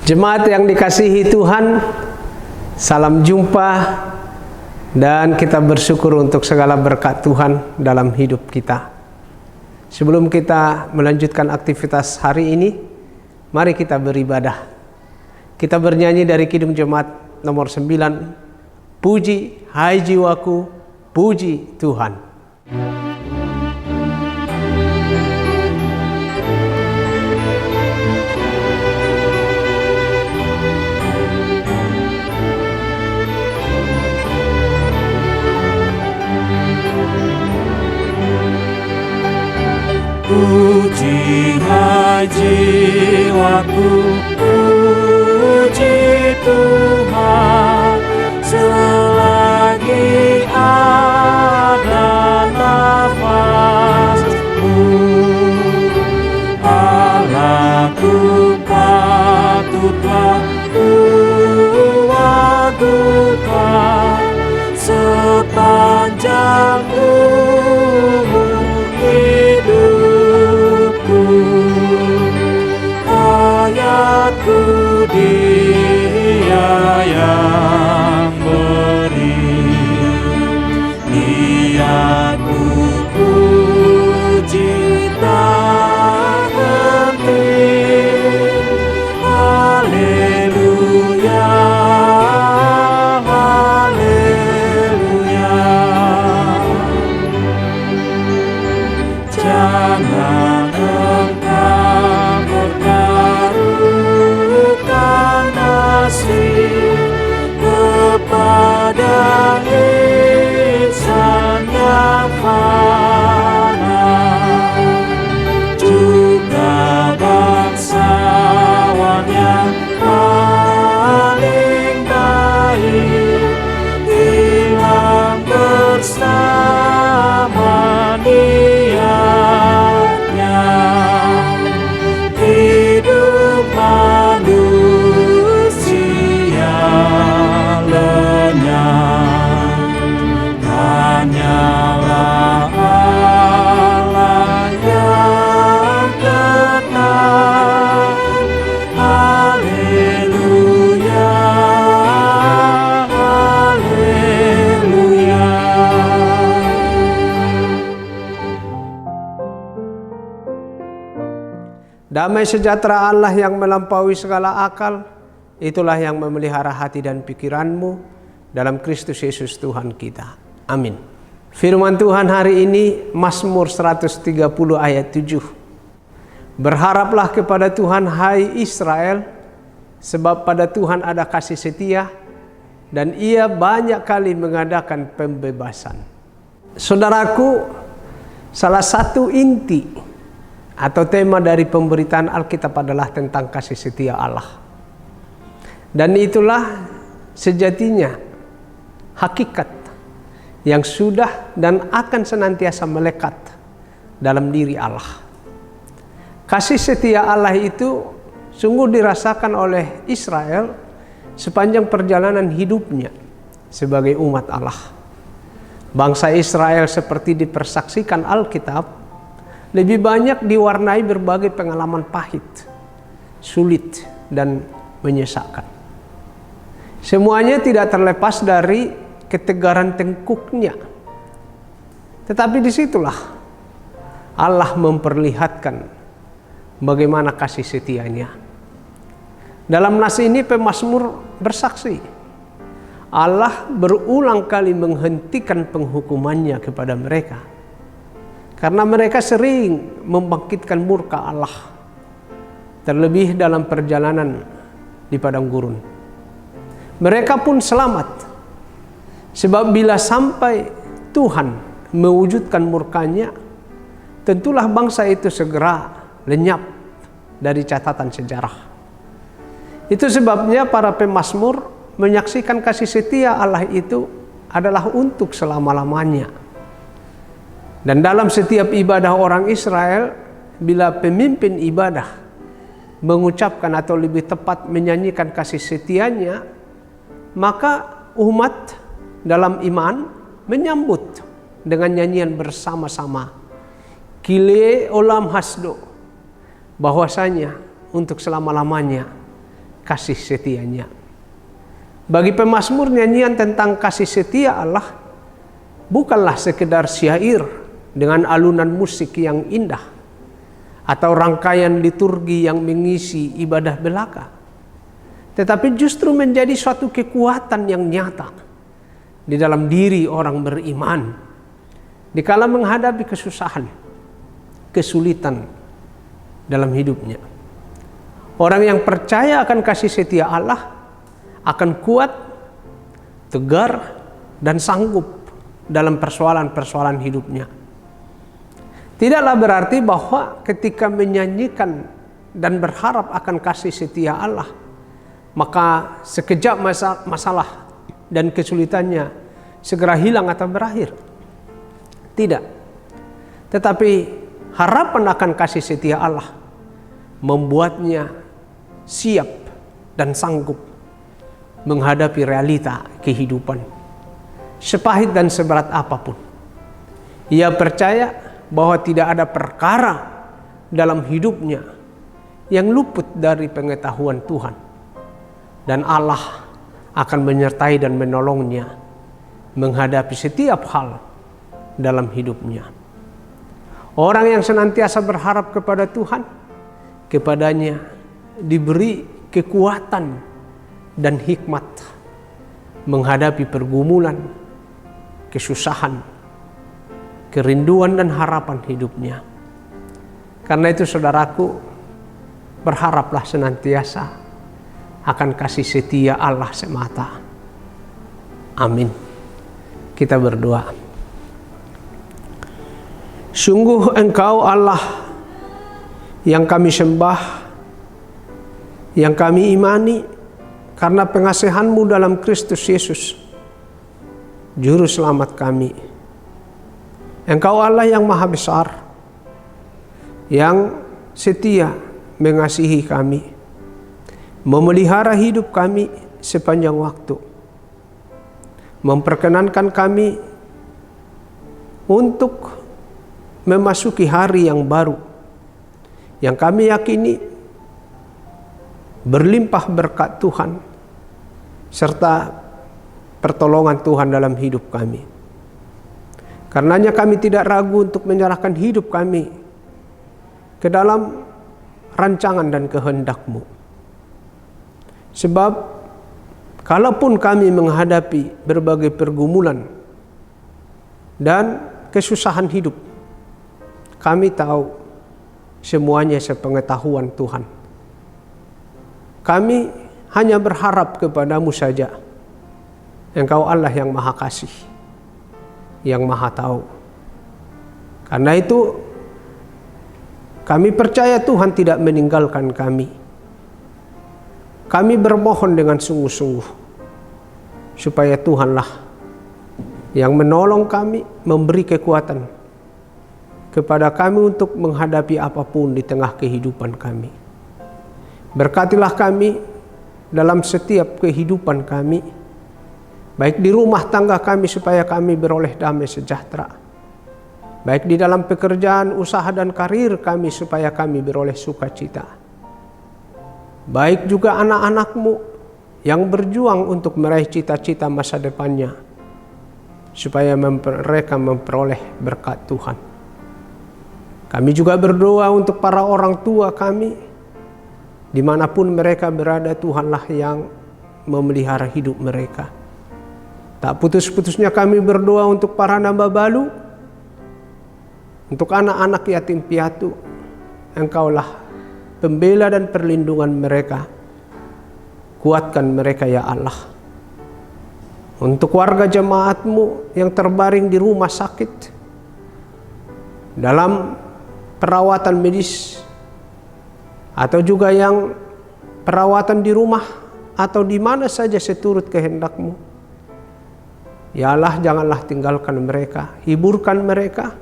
Jemaat yang dikasihi Tuhan, salam jumpa dan kita bersyukur untuk segala berkat Tuhan dalam hidup kita. Sebelum kita melanjutkan aktivitas hari ini, mari kita beribadah. Kita bernyanyi dari Kidung Jemaat nomor 9, Puji hai jiwaku, puji Tuhan. Puji hai jiwaku, puji Tuhan, selagi ada nafasmu. Allahku patutlah kuagungkan sepanjang umur hidupku. Hayatku Dia yang beri, Dia ku puji tak henti. Haleluya, haleluya. Jangan engkau bertaruhkan nasib kepada insan yang fana, juga bangsawan yang paling baik hilang bersama niatnya. Hidup manusia lenyap, hanyalah Allah yang tetap. Haleluya, haleluya. Damai sejahtera Allah yang melampaui segala akal, itulah yang memelihara hati dan pikiranmu dalam Kristus Yesus Tuhan kita. Amin. Firman Tuhan hari ini Mazmur 130 ayat 7. Berharaplah kepada Tuhan hai Israel, sebab pada Tuhan ada kasih setia dan Ia banyak kali mengadakan pembebasan. Saudaraku, salah satu inti atau tema dari pemberitaan Alkitab adalah tentang kasih setia Allah. Dan itulah sejatinya hakikat yang sudah dan akan senantiasa melekat dalam diri Allah. Kasih setia Allah itu sungguh dirasakan oleh Israel sepanjang perjalanan hidupnya sebagai umat Allah. Bangsa Israel seperti dipersaksikan Alkitab lebih banyak diwarnai berbagai pengalaman pahit, sulit, dan menyesakkan. Semuanya tidak terlepas dari ketegaran tengkuknya. Tetapi disitulah Allah memperlihatkan bagaimana kasih setianya. Dalam nas ini pemazmur bersaksi, Allah berulang kali menghentikan penghukumannya kepada mereka karena mereka sering membangkitkan murka Allah, terlebih dalam perjalanan di padang gurun. Mereka pun selamat, sebab bila sampai Tuhan mewujudkan murkanya, tentulah bangsa itu segera lenyap dari catatan sejarah. Itu sebabnya para pemazmur menyaksikan kasih setia Allah itu adalah untuk selama-lamanya. Dan dalam setiap ibadah orang Israel, bila pemimpin ibadah mengucapkan atau lebih tepat menyanyikan kasih setianya, maka umat dalam iman menyambut dengan nyanyian bersama-sama, Kile olam hasdo, bahwasanya untuk selama-lamanya kasih setianya. Bagi pemazmur, nyanyian tentang kasih setia Allah bukanlah sekedar syair dengan alunan musik yang indah atau rangkaian liturgi yang mengisi ibadah belaka, tetapi justru menjadi suatu kekuatan yang nyata di dalam diri orang beriman dikala menghadapi kesusahan, kesulitan dalam hidupnya. Orang yang percaya akan kasih setia Allah akan kuat, tegar, dan sanggup dalam persoalan-persoalan hidupnya. Tidaklah berarti bahwa ketika menyanyikan dan berharap akan kasih setia Allah, maka sekejap masalah dan kesulitannya segera hilang atau berakhir. Tidak. Tetapi harapan akan kasih setia Allah membuatnya siap dan sanggup menghadapi realita kehidupan, sepahit dan seberat apapun. Ia percaya bahwa tidak ada perkara dalam hidupnya yang luput dari pengetahuan Tuhan, dan Allah akan menyertai dan menolongnya menghadapi setiap hal dalam hidupnya. Orang yang senantiasa berharap kepada Tuhan, kepadanya diberi kekuatan dan hikmat menghadapi pergumulan, kesusahan, kerinduan dan harapan hidupnya. Karena itu saudaraku, berharaplah senantiasa akan kasih setia Allah semata. Amin. Kita berdoa. Sungguh Engkau Allah yang kami sembah, yang kami imani, karena pengasihan-Mu dalam Kristus Yesus, Juru Selamat kami. Engkau Allah yang maha besar, yang setia mengasihi kami, memelihara hidup kami sepanjang waktu, memperkenankan kami untuk memasuki hari yang baru, yang kami yakini berlimpah berkat Tuhan serta pertolongan Tuhan dalam hidup kami. Karenanya kami tidak ragu untuk menyerahkan hidup kami ke dalam rancangan dan kehendak-Mu. Sebab kalaupun kami menghadapi berbagai pergumulan dan kesusahan hidup, kami tahu semuanya sepengetahuan Tuhan. Kami hanya berharap kepada-Mu saja. Engkau Allah yang maha kasih, yang maha tahu. Karena itu kami percaya Tuhan tidak meninggalkan kami. Kami bermohon dengan sungguh-sungguh supaya Tuhanlah yang menolong kami, memberi kekuatan kepada kami untuk menghadapi apapun di tengah kehidupan kami. Berkatilah kami dalam setiap kehidupan kami, baik di rumah tangga kami supaya kami beroleh damai sejahtera, baik di dalam pekerjaan, usaha dan karir kami supaya kami beroleh sukacita, baik juga anak-anak-Mu yang berjuang untuk meraih cita-cita masa depannya supaya mereka memperoleh berkat Tuhan. Kami juga berdoa untuk para orang tua kami, dimanapun mereka berada, Tuhanlah yang memelihara hidup mereka. Tak putus-putusnya kami berdoa untuk para namba balu, untuk anak-anak yatim piatu. Engkaulah pembela dan perlindungan mereka. Kuatkan mereka ya Allah. Untuk warga jemaat-Mu yang terbaring di rumah sakit, dalam perawatan medis, atau juga yang perawatan di rumah atau di mana saja seturut kehendak-Mu, ya Allah, janganlah tinggalkan mereka, hiburkan mereka,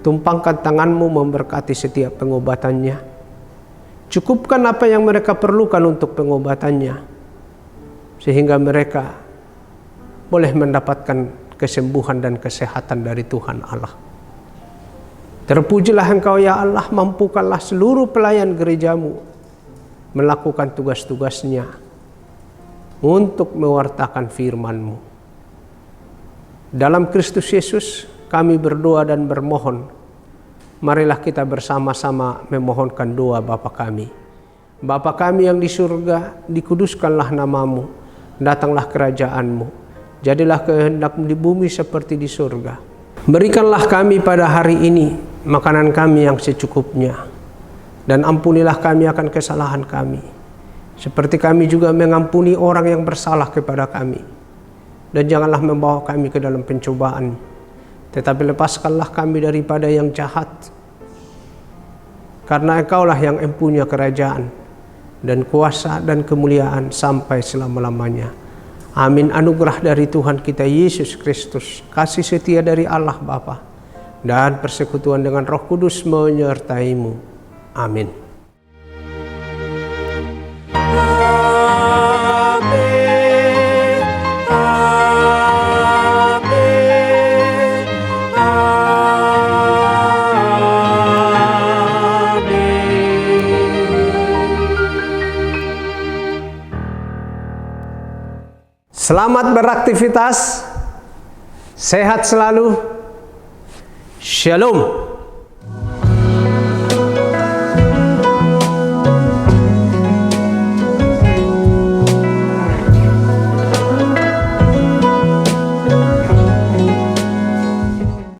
tumpangkan tangan-Mu memberkati setiap pengobatannya. Cukupkan apa yang mereka perlukan untuk pengobatannya, sehingga mereka boleh mendapatkan kesembuhan dan kesehatan dari Tuhan Allah. Terpujilah Engkau ya Allah, mampukanlah seluruh pelayan gereja-Mu melakukan tugas-tugasnya untuk mewartakan firman-Mu. Dalam Kristus Yesus kami berdoa dan bermohon, marilah kita bersama-sama memohonkan doa Bapa kami. Bapa kami yang di surga, dikuduskanlah nama-Mu, datanglah kerajaan-Mu, jadilah kehendak-Mu di bumi seperti di surga. Berikanlah kami pada hari ini makanan kami yang secukupnya, dan ampunilah kami akan kesalahan kami, seperti kami juga mengampuni orang yang bersalah kepada kami. Dan janganlah membawa kami ke dalam pencobaan, tetapi lepaskanlah kami daripada yang jahat. Karena Engkaulah yang empunya kerajaan dan kuasa dan kemuliaan sampai selama-lamanya. Amin. Anugerah dari Tuhan kita Yesus Kristus, kasih setia dari Allah Bapa, dan persekutuan dengan Roh Kudus menyertai-Mu. Amin. Amin. Amin. Selamat beraktivitas, sehat selalu, shalom.